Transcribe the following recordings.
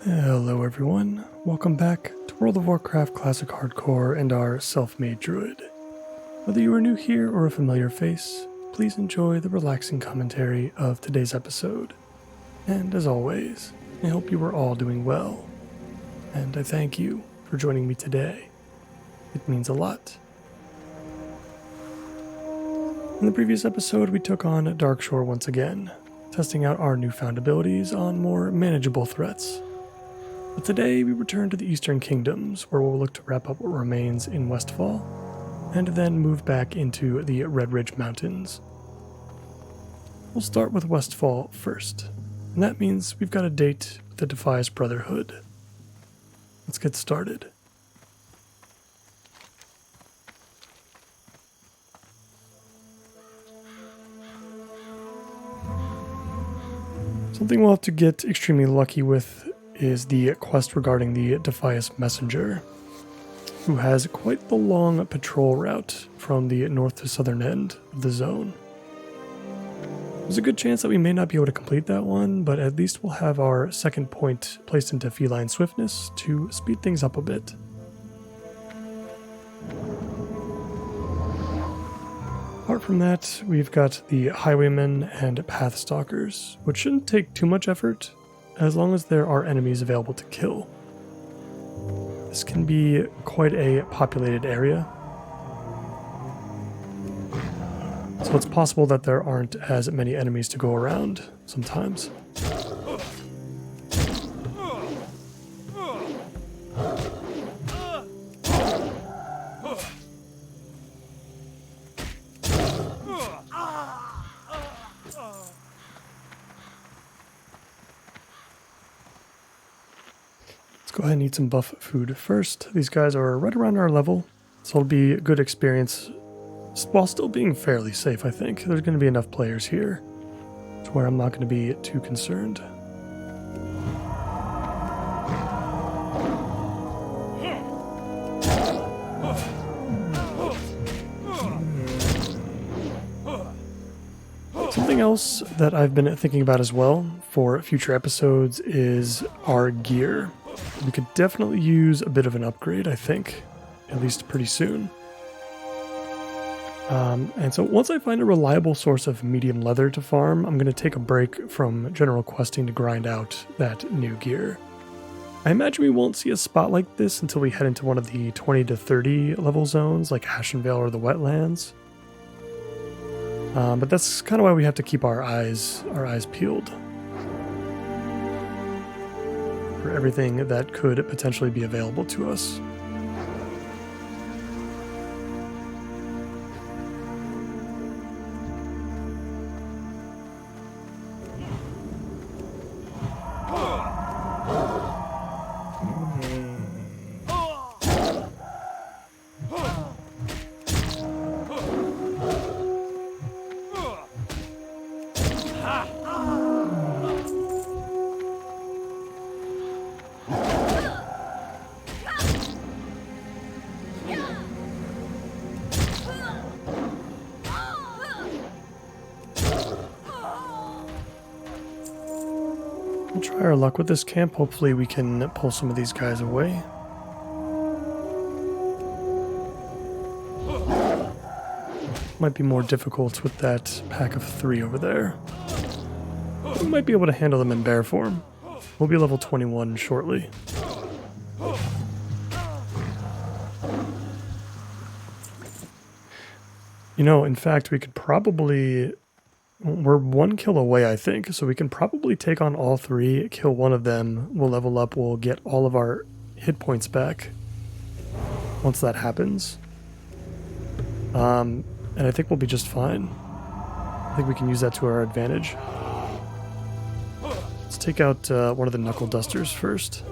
Hello everyone, welcome back to World of Warcraft Classic Hardcore and our self-made druid. Whether you are new here or a familiar face, please enjoy the relaxing commentary of today's episode. And as always, I hope you are all doing well. And I thank you for joining me today. It means a lot. In the previous episode, we took on Darkshore once again, testing out our newfound abilities on more manageable threats. But today we return to the Eastern Kingdoms, where we'll look to wrap up what remains in Westfall, and then move back into the Red Ridge Mountains. We'll start with Westfall first, and that means we've got a date with the Defias Brotherhood. Let's get started. Something we'll have to get extremely lucky with is the quest regarding the Defias Messenger, who has quite the long patrol route from the north to southern end of the zone. There's a good chance that we may not be able to complete that one, but at least we'll have our second point placed into feline swiftness to speed things up a bit. Apart from that, we've got the Highwaymen and Pathstalkers, which shouldn't take too much effort, as long as there are enemies available to kill. This can be quite a populated area, so it's possible that there aren't as many enemies to go around sometimes. Go ahead and eat some buff food first. These guys are right around our level, so it'll be a good experience while still being fairly safe, I think. There's going to be enough players here to where I'm not going to be too concerned. Something else that I've been thinking about as well for future episodes is our gear. We could definitely use a bit of an upgrade, I think, at least pretty soon. And so once I find a reliable source of medium leather to farm, I'm going to take a break from general questing to grind out that new gear. I imagine we won't see a spot like this until we head into one of the 20 to 30 level zones like Ashenvale or the Wetlands. But that's kind of why we have to keep our eyes peeled for everything that could potentially be available to us. We'll try our luck with this camp. Hopefully we can pull some of these guys away. Might be more difficult with that pack of 3 over there. We might be able to handle them in bear form. We'll be level 21 shortly. You know, in fact, we could probably... We're 1 kill away, I think, so we can probably take on all 3, kill one of them, we'll level up, we'll get all of our hit points back once that happens. And I think we'll be just fine. I think we can use that to our advantage. Let's take out one of the knuckle dusters first.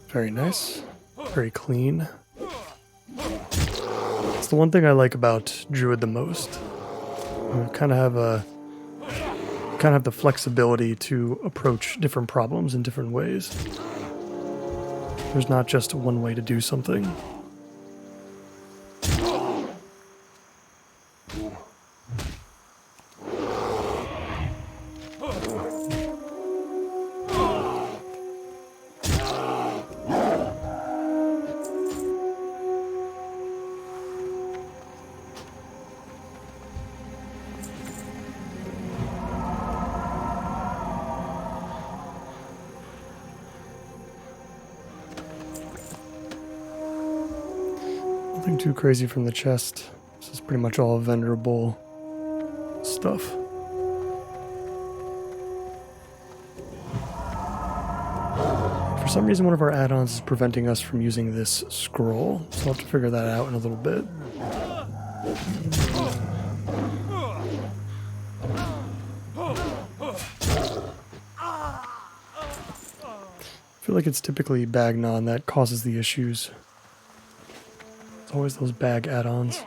Very nice. Very clean. It's the one thing I like about Druid the most. We kind of have a kind of have the flexibility to approach different problems in different ways. There's not just one way to do something. Nothing too crazy from the chest. This is pretty much all venerable stuff. For some reason, one of our add-ons is preventing us from using this scroll, so I'll have to figure that out in a little bit. I feel like it's typically Bagnon that causes the issues. It's always those bag add-ons.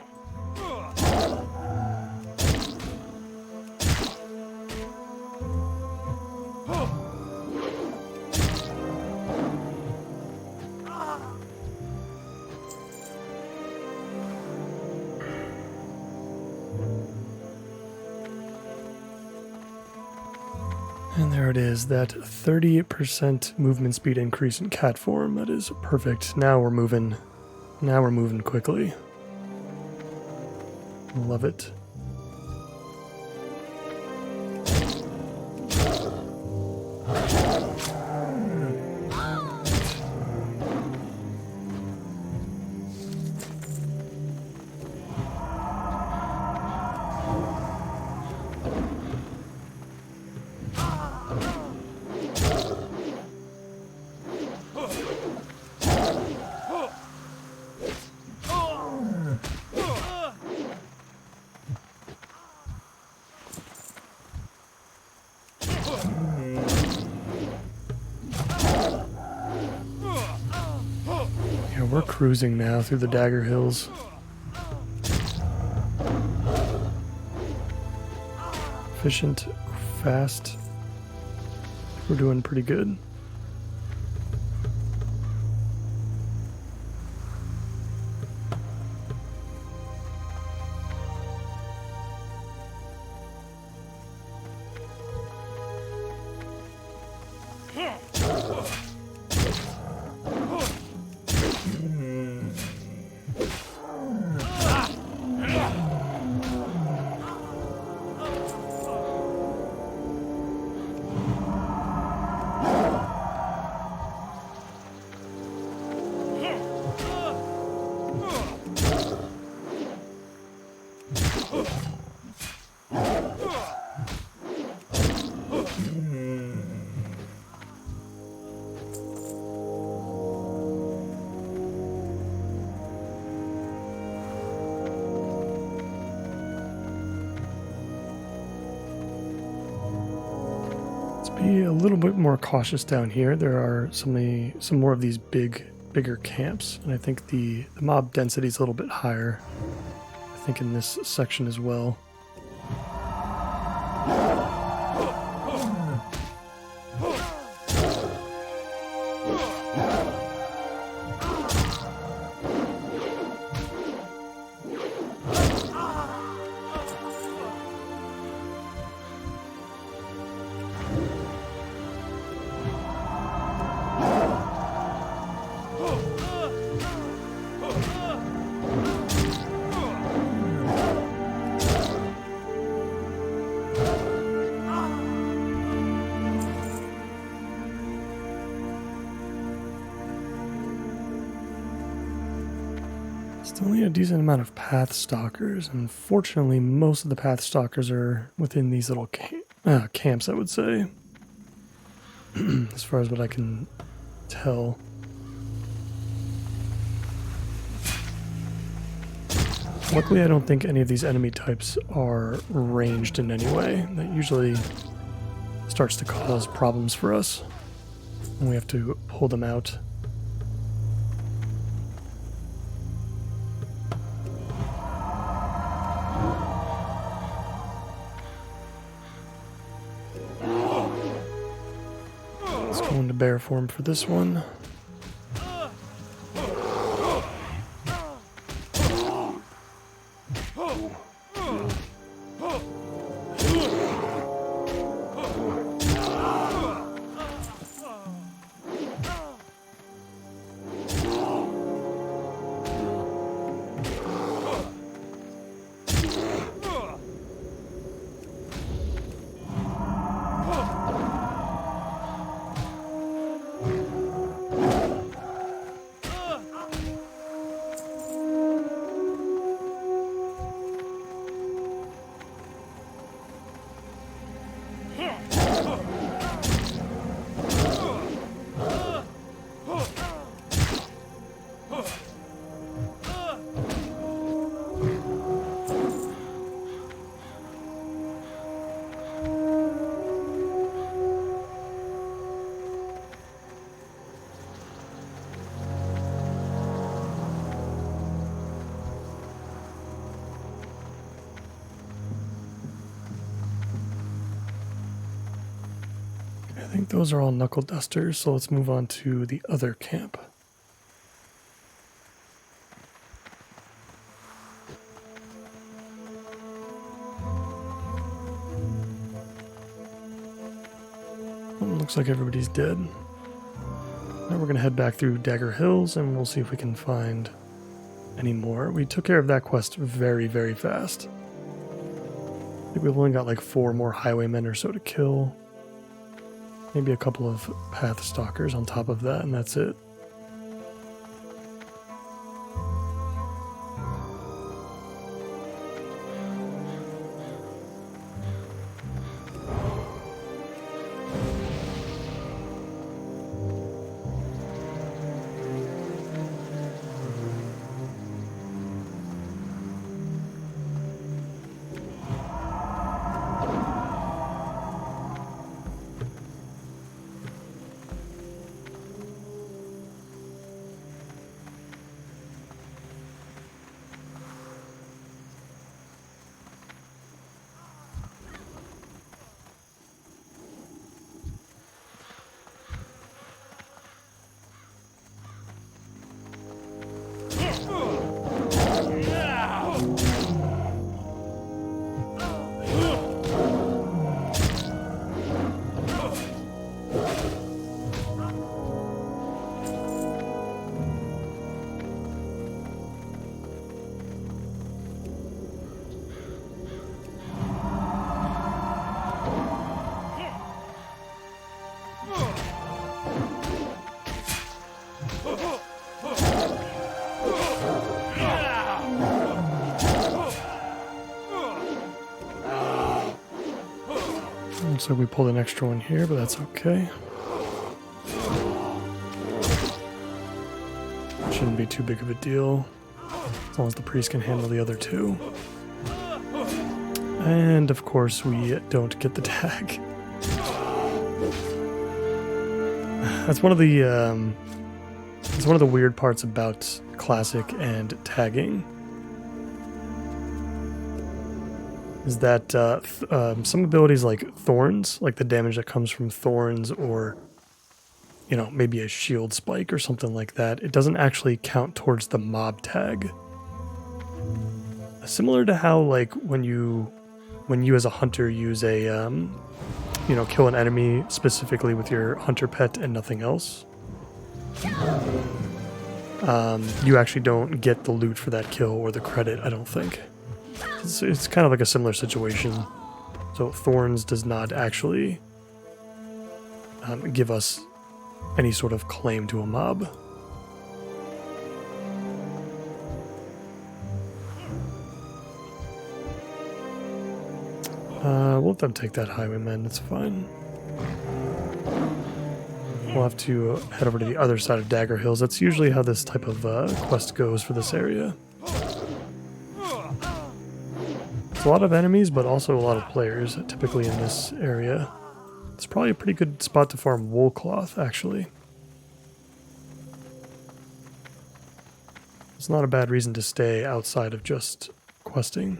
And there it is, that 30% movement speed increase in cat form. That is perfect. Now we're moving quickly. Love it. We're cruising now through the Dagger Hills. Efficient, fast. We're doing pretty good. Be a little bit more cautious down here. There are some more of these bigger camps, and I think the mob density is a little bit higher. I think in this section as well. Still need a decent amount of path stalkers. Unfortunately, most of the path stalkers are within these little camps, I would say. As far as what I can tell. Luckily, I don't think any of these enemy types are ranged in any way. That usually starts to cause problems for us, and we have to pull them out. Let's go into bear form for this one. I think those are all knuckle dusters, so let's move on to the other camp. Looks like everybody's dead. Now we're going to head back through Dagger Hills and we'll see if we can find any more. We took care of that quest very, very fast. I think we've only got like 4 more highwaymen or so to kill. Maybe a couple of path stalkers on top of that, and that's it. So we pulled an extra one here, but that's okay. Shouldn't be too big of a deal, as long as the priest can handle the other 2. And of course we don't get the tag. That's one of the it's one of the weird parts about Classic and tagging. Is that some abilities like Thorns, like the damage that comes from Thorns or, you know, maybe a shield spike or something like that, it doesn't actually count towards the mob tag. Similar to how, like, when you as a hunter use a, you know, kill an enemy specifically with your hunter pet and nothing else. You actually don't get the loot for that kill or the credit, I don't think. It's kind of like a similar situation. So Thorns does not actually give us any sort of claim to a mob. We'll let them take that highwayman, that's fine. We'll have to head over to the other side of Dagger Hills. That's usually how this type of quest goes for this area. It's a lot of enemies, but also a lot of players, typically in this area. It's probably a pretty good spot to farm wool cloth, actually. It's not a bad reason to stay outside of just questing.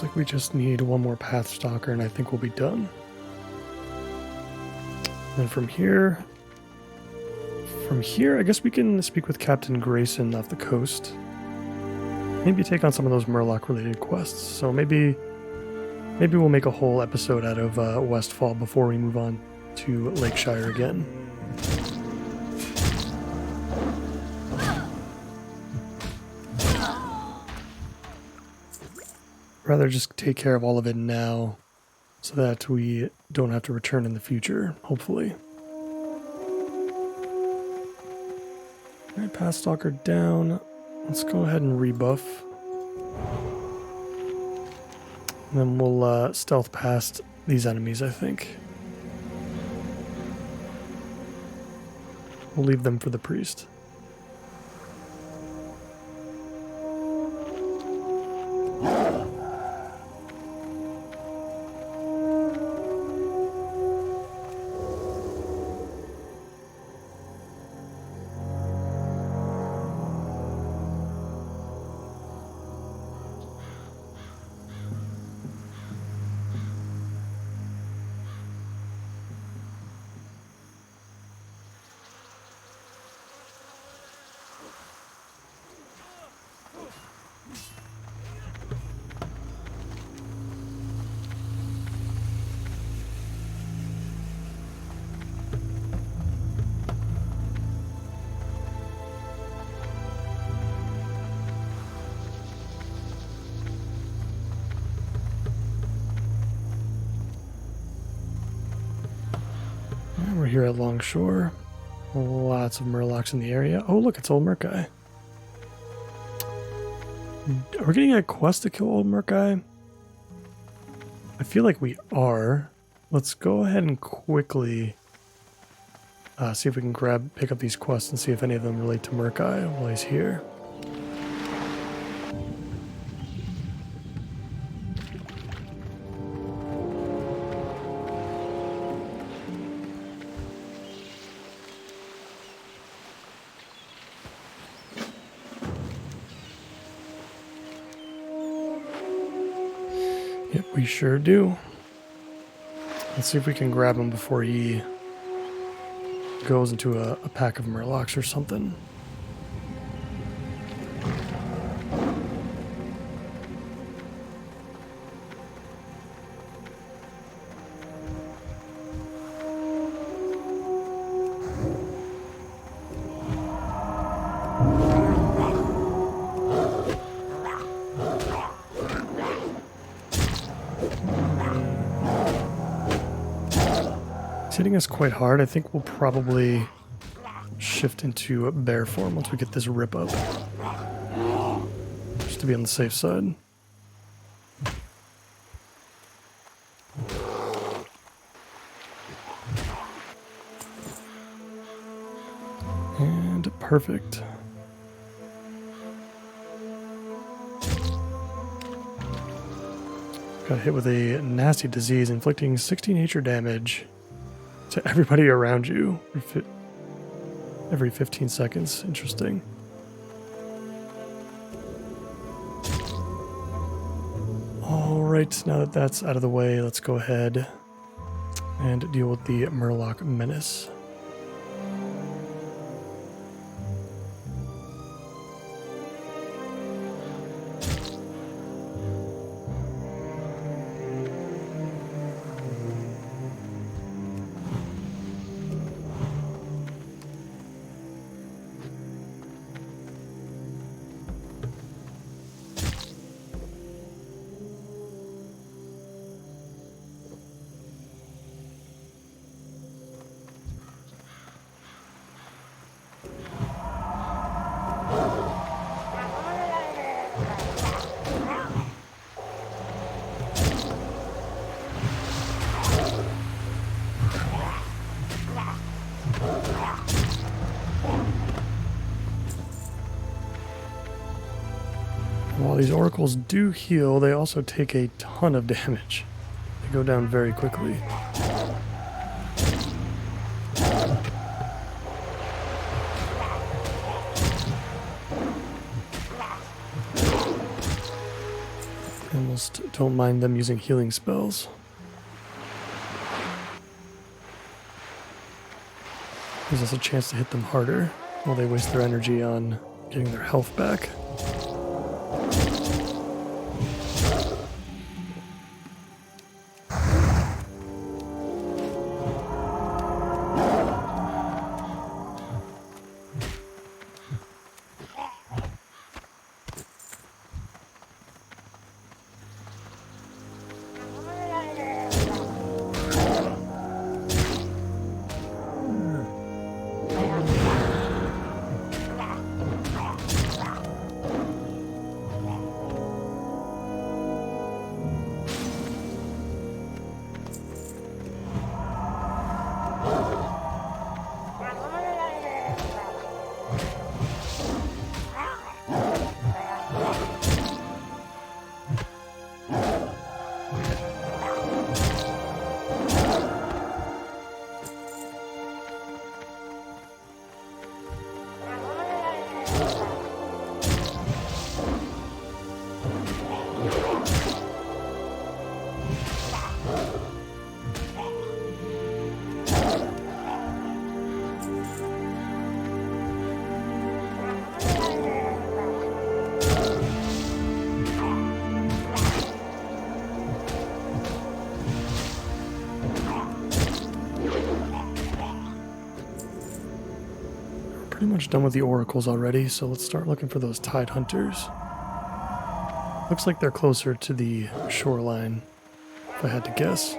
Looks like we just need one more Pathstalker and I think we'll be done. And from here, I guess we can speak with Captain Grayson off the coast. Maybe take on some of those Murloc-related quests. So maybe we'll make a whole episode out of Westfall before we move on to Lakeshire again. Rather just take care of all of it now so that we don't have to return in the future, hopefully. Alright, Pathstalker down. Let's go ahead and rebuff. And then we'll stealth past these enemies, I think. We'll leave them for the priest. We're here at Longshore. Lots of Murlocs in the area. Oh, look, it's Old Murkai. Are we getting a quest to kill Old Murkai? I feel like we are. Let's go ahead and quickly see if we can pick up these quests and see if any of them relate to Murkai while he's here. Yep, we sure do. Let's see if we can grab him before he goes into a pack of Murlocs or something. It's hitting us quite hard. I think we'll probably shift into a bear form once we get this rip up. Just to be on the safe side. And perfect. Got hit with a nasty disease, inflicting 60 nature damage to everybody around you every 15 seconds. Interesting. Alright, now that that's out of the way, let's go ahead and deal with the Murloc menace. While these oracles do heal, they also take a ton of damage. They go down very quickly. And we'll almost don't mind them using healing spells. Gives us a chance to hit them harder while they waste their energy on getting their health back. Pretty much done with the oracles already, so let's start looking for those tide hunters. Looks like they're closer to the shoreline, if I had to guess.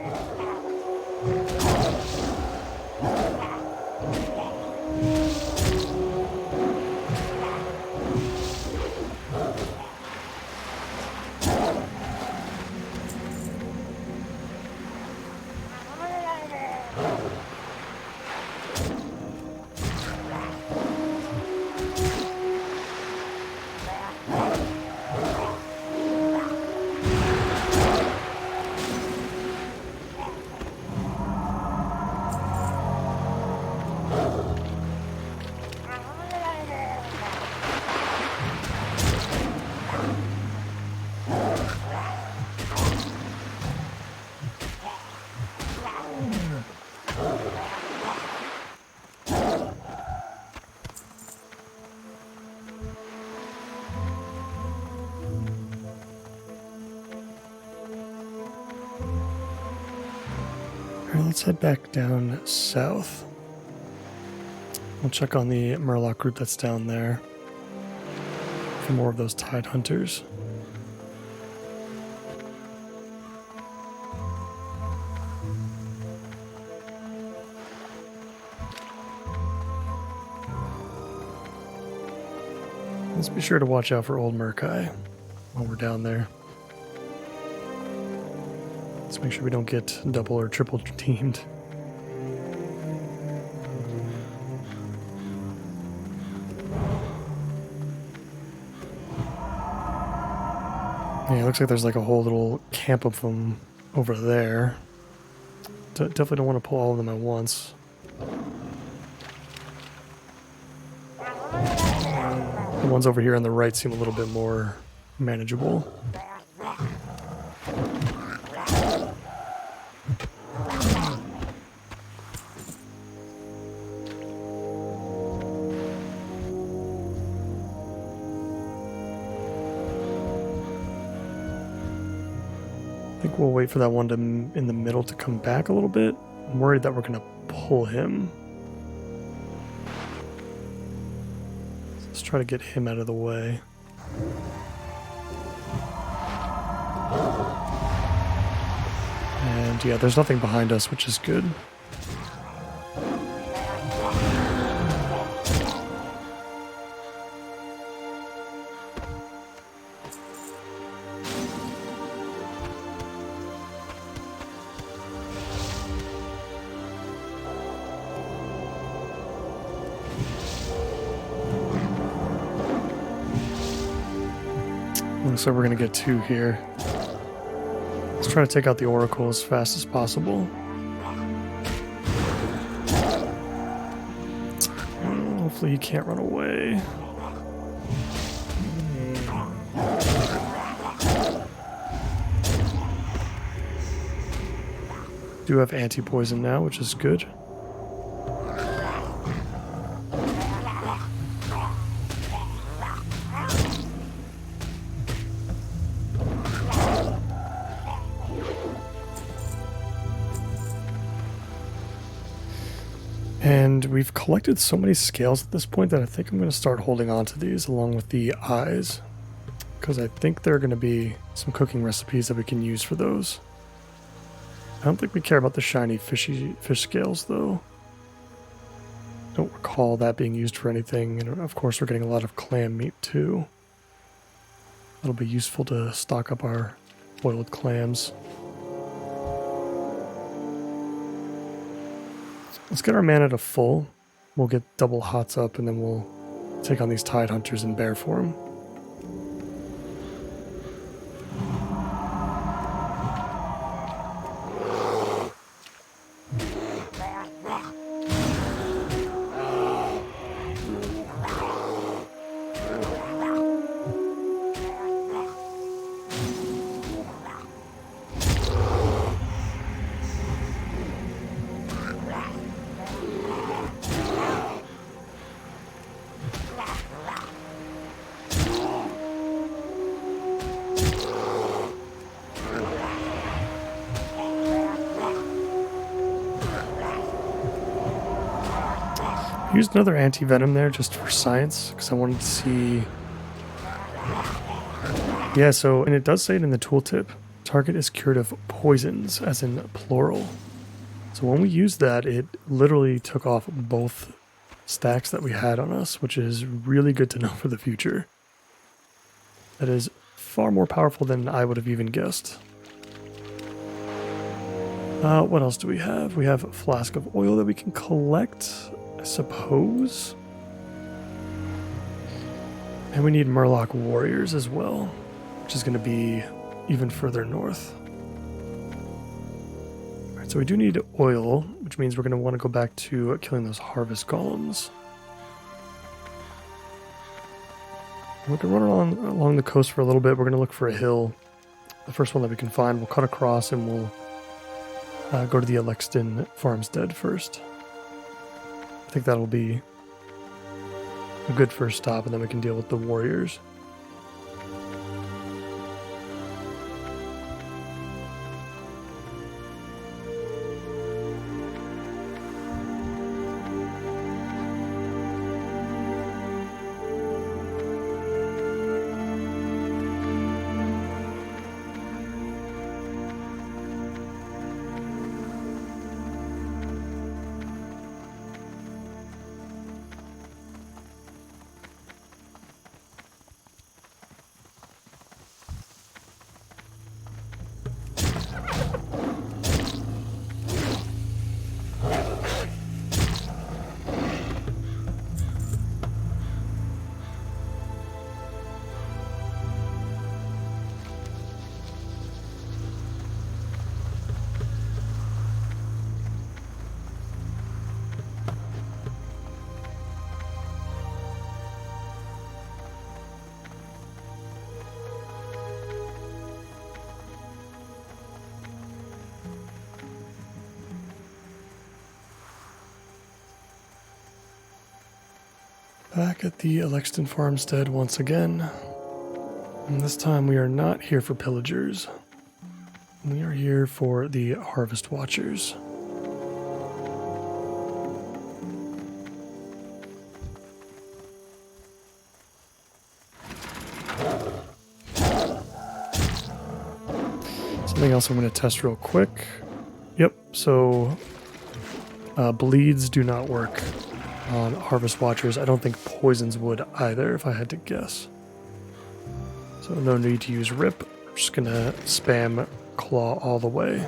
Alright, let's head back down south. We'll check on the Murloc group that's down there for more of those tide hunters. Let's be sure to watch out for old Murkai while we're down there. Let's make sure we don't get double or triple teamed. Yeah, it looks like there's like a whole little camp of them over there. Definitely don't want to pull all of them at once. The ones over here on the right seem a little bit more manageable. I think we'll wait for that one to in the middle to come back a little bit. I'm worried that we're going to pull him. So let's try to get him out of the way. And yeah, there's nothing behind us, which is good. So we're going to get two here. Let's try to take out the Oracle as fast as possible. Hopefully he can't run away. Do have anti-poison now, which is good. And we've collected so many scales at this point that I think I'm going to start holding on to these along with the eyes, because I think there are going to be some cooking recipes that we can use for those. I don't think we care about the shiny fish scales though. Don't recall that being used for anything, and of course we're getting a lot of clam meat too. That'll be useful to stock up our boiled clams. Let's get our mana to full. We'll get double hots up, and then we'll take on these tide hunters in bear form. Used another anti-venom there just for science, because I wanted to see... Yeah, so, and it does say it in the tooltip, target is cured of poisons, as in plural. So when we used that, it literally took off both stacks that we had on us, which is really good to know for the future. That is far more powerful than I would have even guessed. What else do we have? We have a flask of oil that we can collect, I suppose. And we need Murloc warriors as well, which is going to be even further north. Alright, so we do need oil, which means we're going to want to go back to killing those harvest golems. We're going to run along the coast for a little bit. We're going to look for a hill. The first one that we can find. We'll cut across and we'll go to the Alexton farmstead first. I think that'll be a good first stop, and then we can deal with the warriors. Back at the Alexton farmstead once again. And this time we are not here for pillagers. We are here for the harvest watchers. Something else I'm going to test real quick. Yep, so bleeds do not work on harvest watchers. I don't think poisons would either, if I had to guess. So no need to use rip. I'm just gonna spam claw all the way.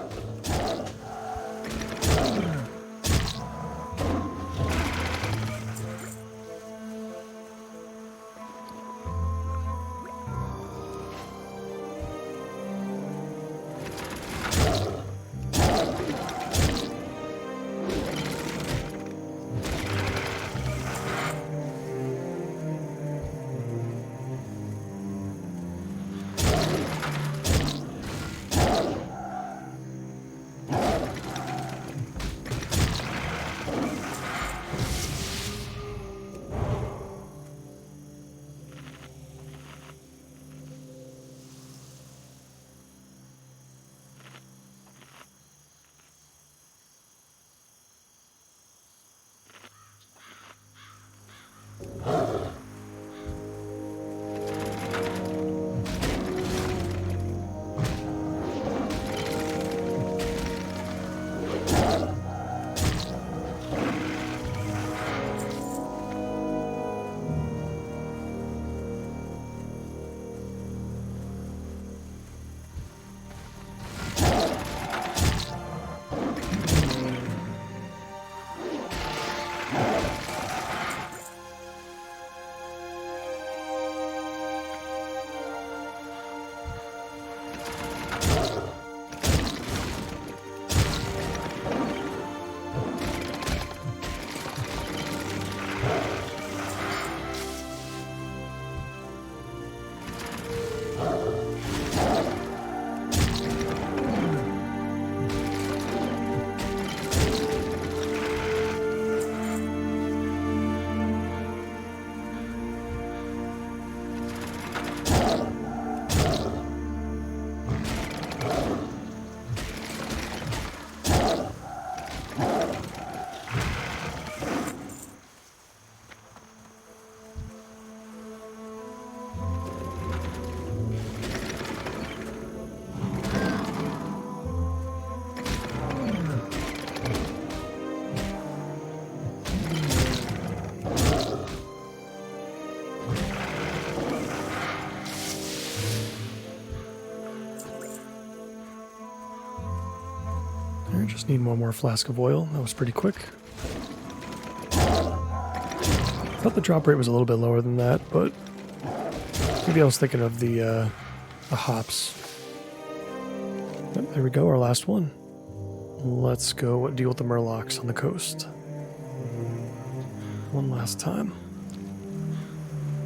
Just need one more flask of oil. That was pretty quick. I thought the drop rate was a little bit lower than that, but maybe I was thinking of the hops. Yep, there we go, our last one. Let's go deal with the murlocs on the coast. One last time.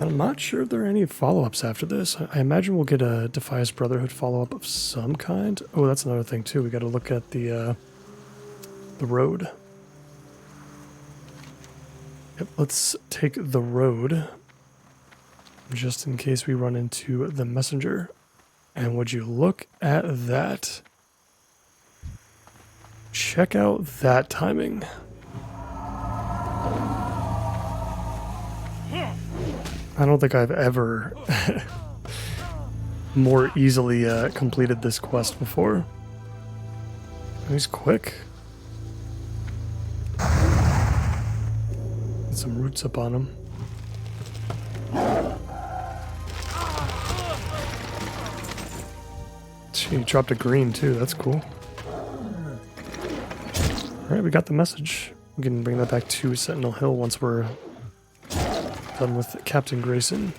And I'm not sure if there are any follow-ups after this. I imagine we'll get a Defias Brotherhood follow-up of some kind. Oh, that's another thing too. We got to look at the road. Yep, let's take the road just in case we run into the messenger. And would you look at that? Check out that timing. I don't think I've ever more easily completed this quest before. He's quick. Get some roots up on him. Gee, he dropped a green too, that's cool. Alright, we got the message. We can bring that back to Sentinel Hill once we're done with Captain Grayson.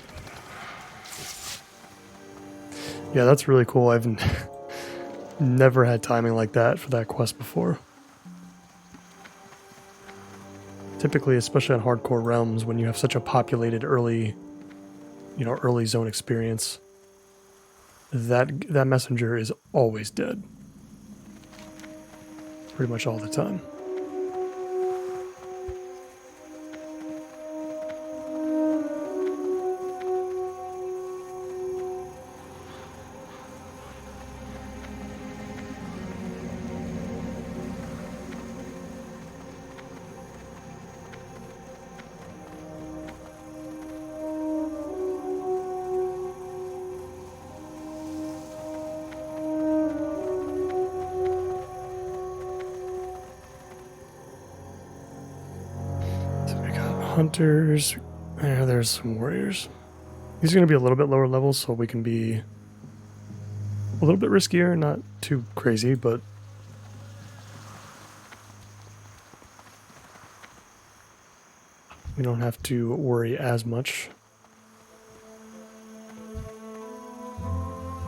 Yeah, that's really cool. I've never had timing like that for that quest before. Typically, especially on hardcore realms, when you have such a populated early zone experience, that messenger is always dead. Pretty much all the time. Hunters. Yeah, there's some warriors. These are going to be a little bit lower level, so we can be a little bit riskier, not too crazy, but we don't have to worry as much.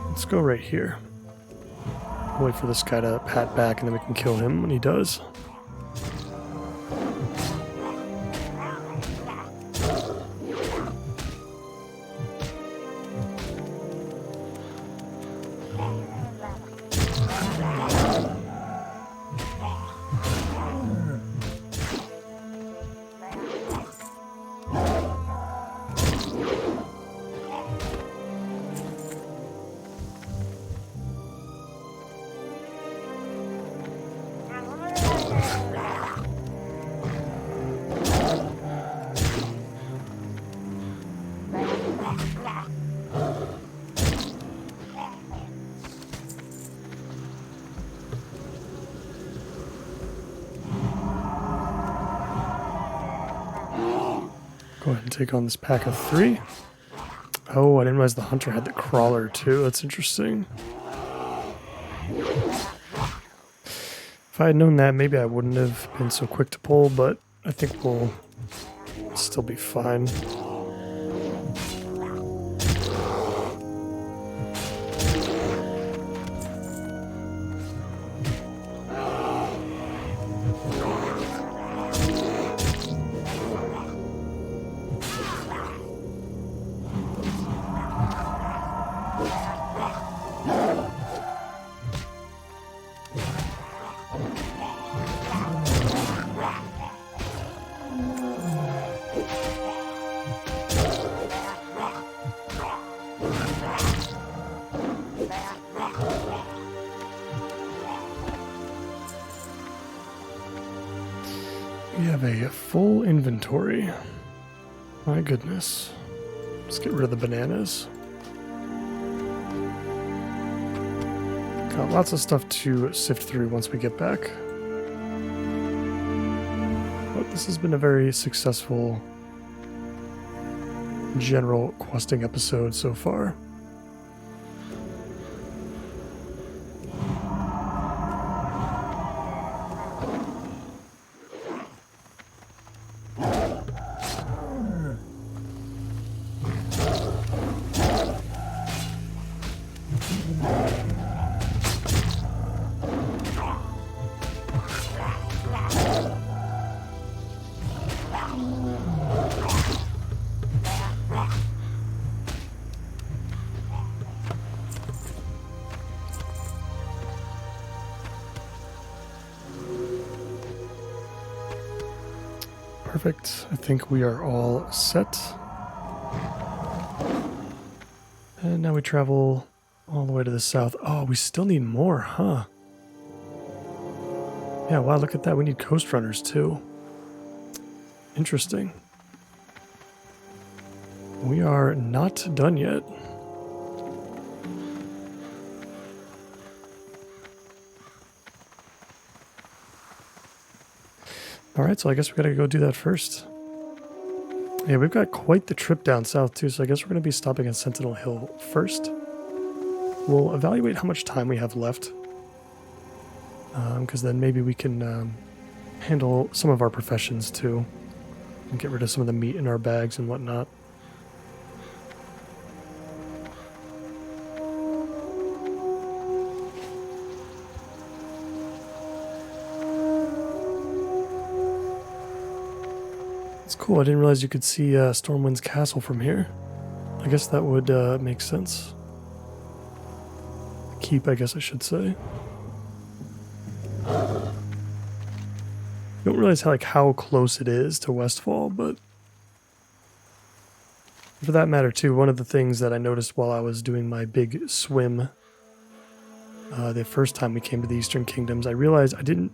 Let's go right here. Wait for this guy to pat back, and then we can kill him when he does. Go ahead and take on this pack of 3. Oh, I didn't realize the hunter had the crawler too. That's interesting. If I had known that, maybe I wouldn't have been so quick to pull, but I think we'll still be fine. We have a full inventory. My goodness. Let's get rid of the bananas. Got lots of stuff to sift through once we get back. But this has been a very successful general questing episode so far. Perfect. I think we are all set. And now we travel all the way to the south. Oh, we still need more, huh? Yeah, wow, look at that. We need coast runners too. Interesting. We are not done yet. Alright, so I guess we gotta go do that first. Yeah, we've got quite the trip down south too, so I guess we're gonna be stopping at Sentinel Hill first. We'll evaluate how much time we have left. Because then maybe we can handle some of our professions too. And get rid of some of the meat in our bags and whatnot. It's cool, I didn't realize you could see Stormwind's castle from here. I guess that would make sense. Keep, I guess I should say. Don't realize how close it is to Westfall, but for that matter too, one of the things that I noticed while I was doing my big swim the first time we came to the Eastern Kingdoms, I realized I didn't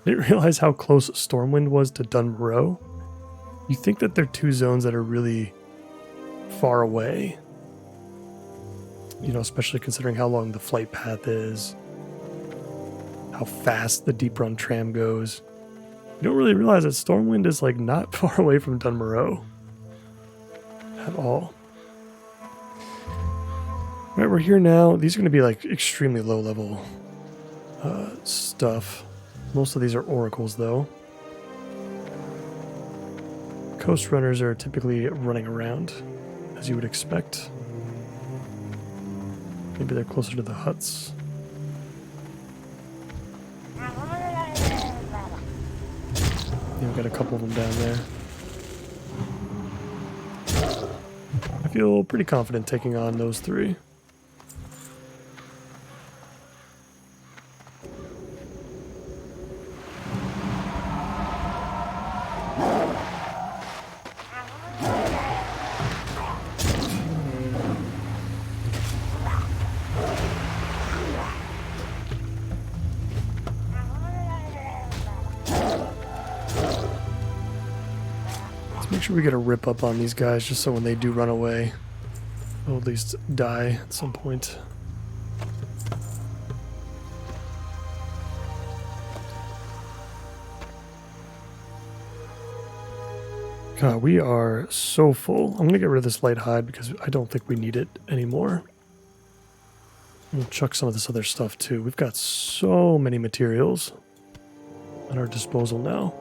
realize how close Stormwind was to Dunmoreau. You think that they're two zones that are really far away, you know, especially considering how long the flight path is, how fast the deep run tram goes. You don't really realize that Stormwind is not far away from Dunmoreau at all. Alright, we're here now. These are going to be extremely low level stuff. Most of these are oracles though. Coast runners are typically running around, as you would expect. Maybe they're closer to the huts. Yeah, we've got a couple of them down there. I feel pretty confident taking on those three. Make sure we get a rip up on these guys just so when they do run away, they'll at least die at some point. God, we are so full. I'm going to get rid of this light hide because I don't think we need it anymore. We'll chuck some of this other stuff too. We've got so many materials at our disposal now.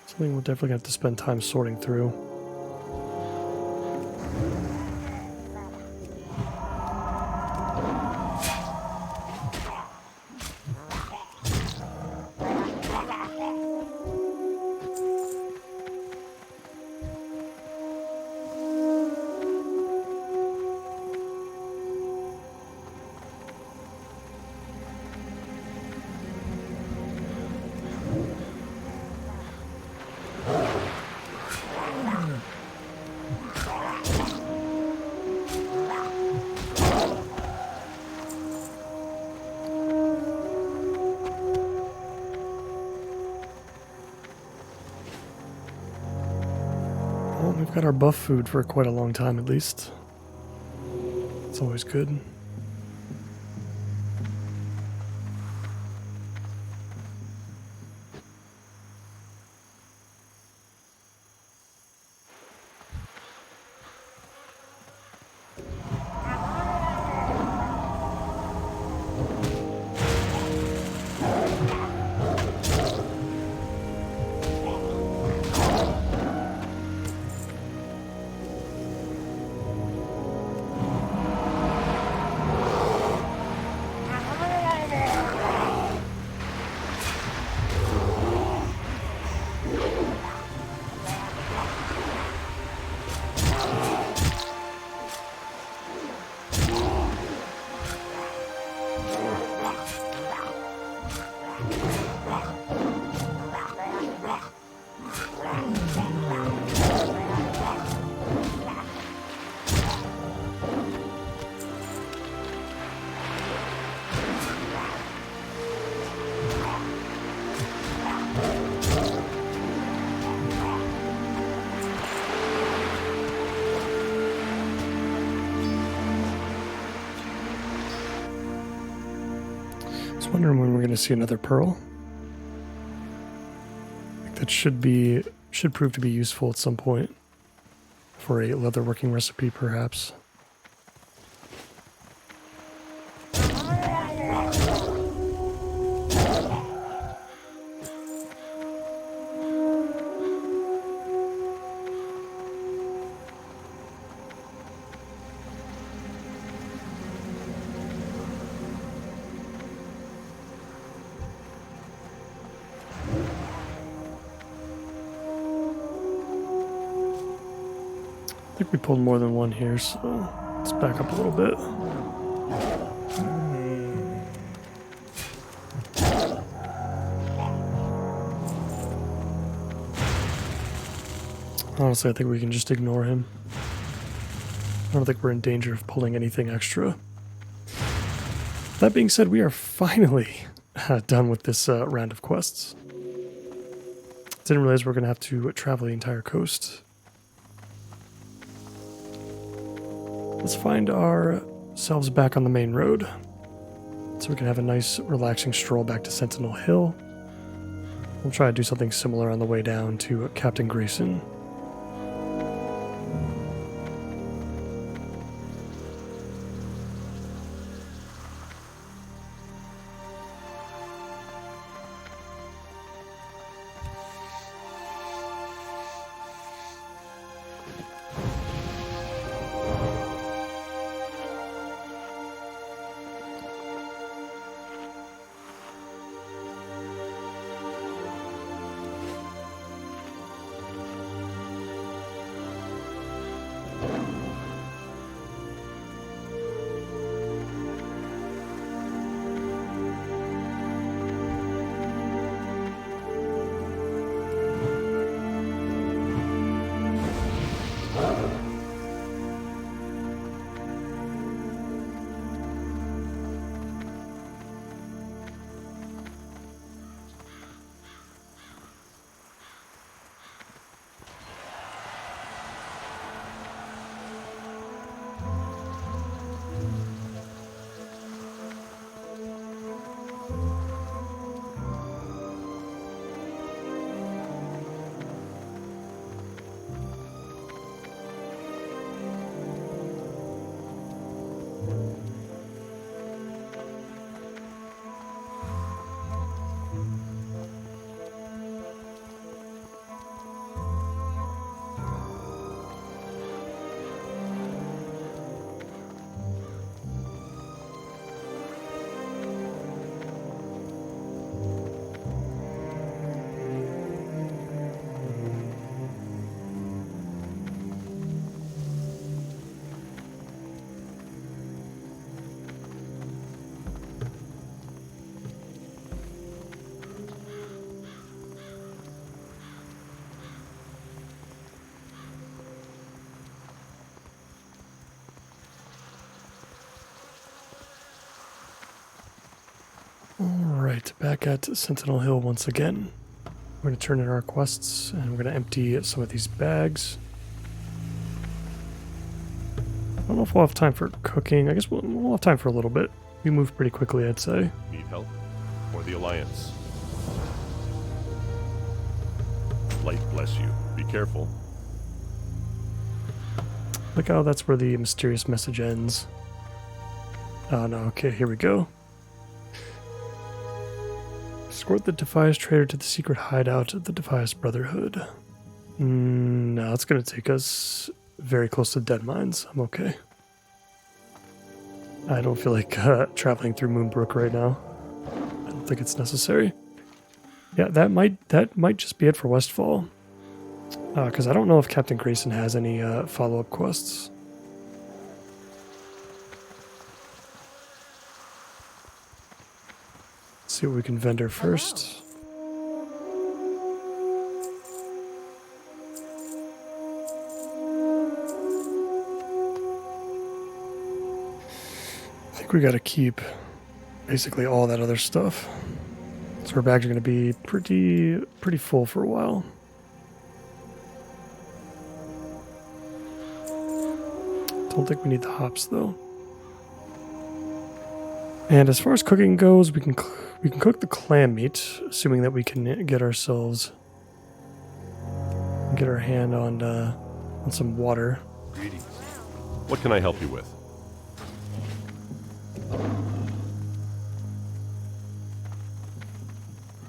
Something we'll definitely have to spend time sorting through. We've got our buff food for quite a long time at least. It's always good. Wondering when we're going to see another pearl. I think that should prove to be useful at some point for a leatherworking recipe, perhaps. I think we pulled more than one here, so let's back up a little bit. Honestly, I think we can just ignore him. I don't think we're in danger of pulling anything extra. That being said, we are finally done with this round of quests. Didn't realize we're going to have to travel the entire coast. Let's find ourselves back on the main road so we can have a nice relaxing stroll back to Sentinel Hill. We'll try to do something similar on the way down to Captain Grayson. Alright, back at Sentinel Hill once again. We're going to turn in our quests and we're going to empty some of these bags. I don't know if we'll have time for cooking. I guess we'll have time for a little bit. We move pretty quickly, I'd say. Need help? Or the Alliance? Light bless you. Be careful. Look how that's where the mysterious message ends. Oh no, okay, here we go. Escort the Defias trader to the secret hideout of the Defias Brotherhood. No, it's going to take us very close to dead mines. I'm okay. I don't feel like traveling through Moonbrook right now. I don't think it's necessary. Yeah, that might just be it for Westfall. Because I don't know if Captain Grayson has any follow-up quests. Let's see what we can vendor first. I think we got to keep basically all that other stuff. So our bags are going to be pretty full for a while. Don't think we need the hops though. And as far as cooking goes, we can cook the clam meat, assuming that we can get our hand on some water. Greetings. What can I help you with?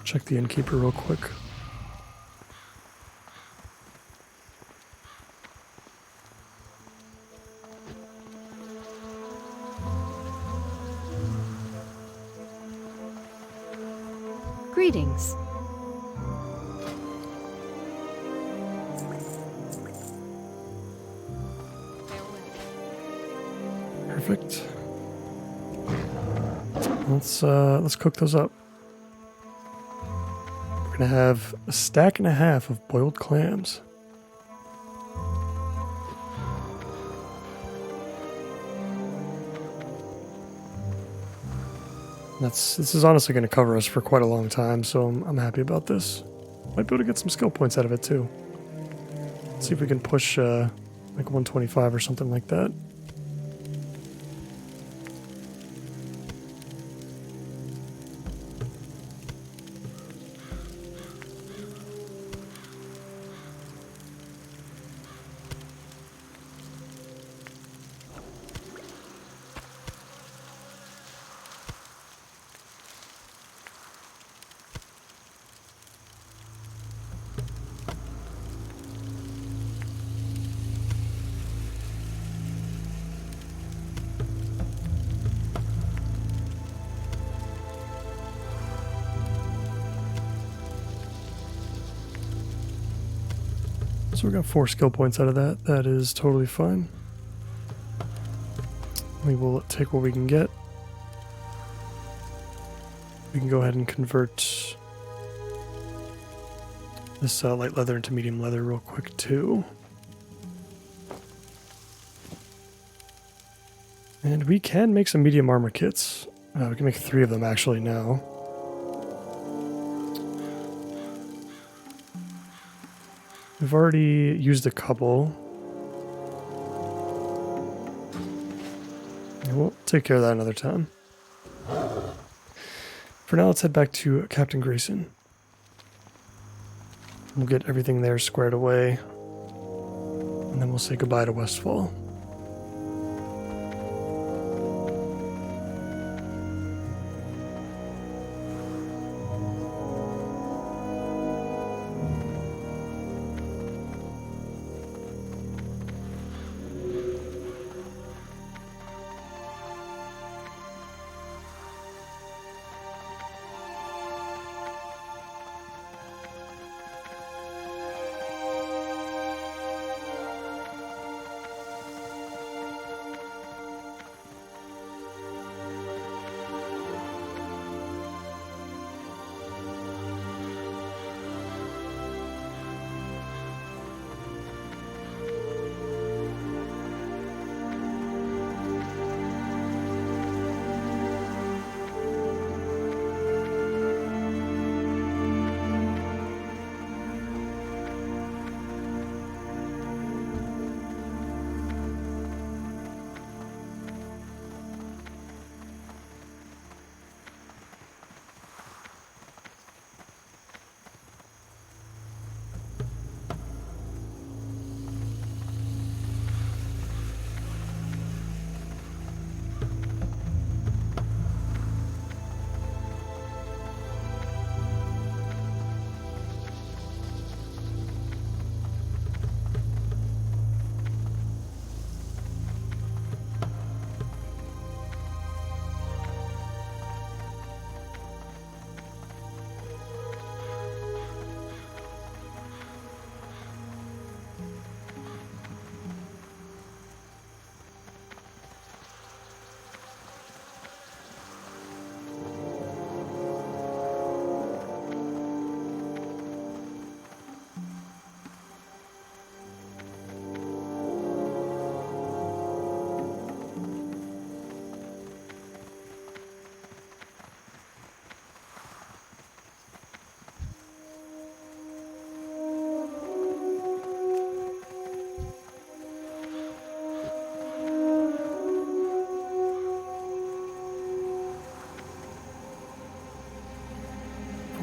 Check the innkeeper real quick. Greetings. Perfect. Let's cook those up. We're gonna have a stack and a half of boiled clams. This is honestly going to cover us for quite a long time, so I'm happy about this. Might be able to get some skill points out of it too. Let's see if we can push like 125 or something like that. So we got 4 skill points out of that. That is totally fine. We will take what we can get. We can go ahead and convert this light leather into medium leather real quick too. And we can make some medium armor kits. We can make 3 of them actually now. We've already used a couple. And we'll take care of that another time. For now, let's head back to Captain Grayson. We'll get everything there squared away. And then we'll say goodbye to Westfall.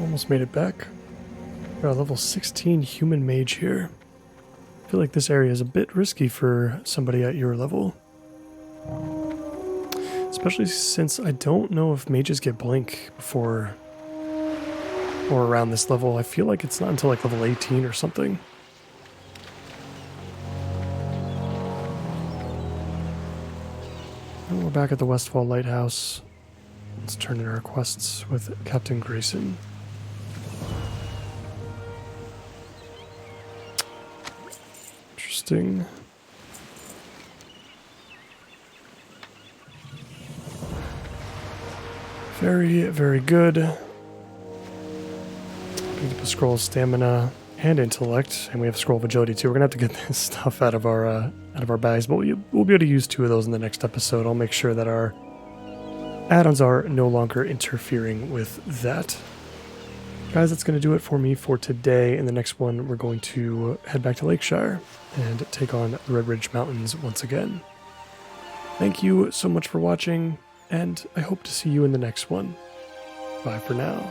Almost made it back. Got a level 16 human mage here. I feel like this area is a bit risky for somebody at your level. Especially since I don't know if mages get blink before or around this level. I feel like it's not until like level 18 or something. And we're back at the Westfall Lighthouse. Let's turn in our quests with Captain Grayson. Interesting. Very, very good. Picked up a scroll of stamina and intellect, and we have a scroll of agility too. We're gonna have to get this stuff out of our bags, but we'll be able to use 2 of those in the next episode. I'll make sure that our add-ons are no longer interfering with that. Guys, that's going to do it for me for today. In the next one, we're going to head back to Lakeshire and take on the Red Ridge Mountains once again. Thank you so much for watching, and I hope to see you in the next one. Bye for now.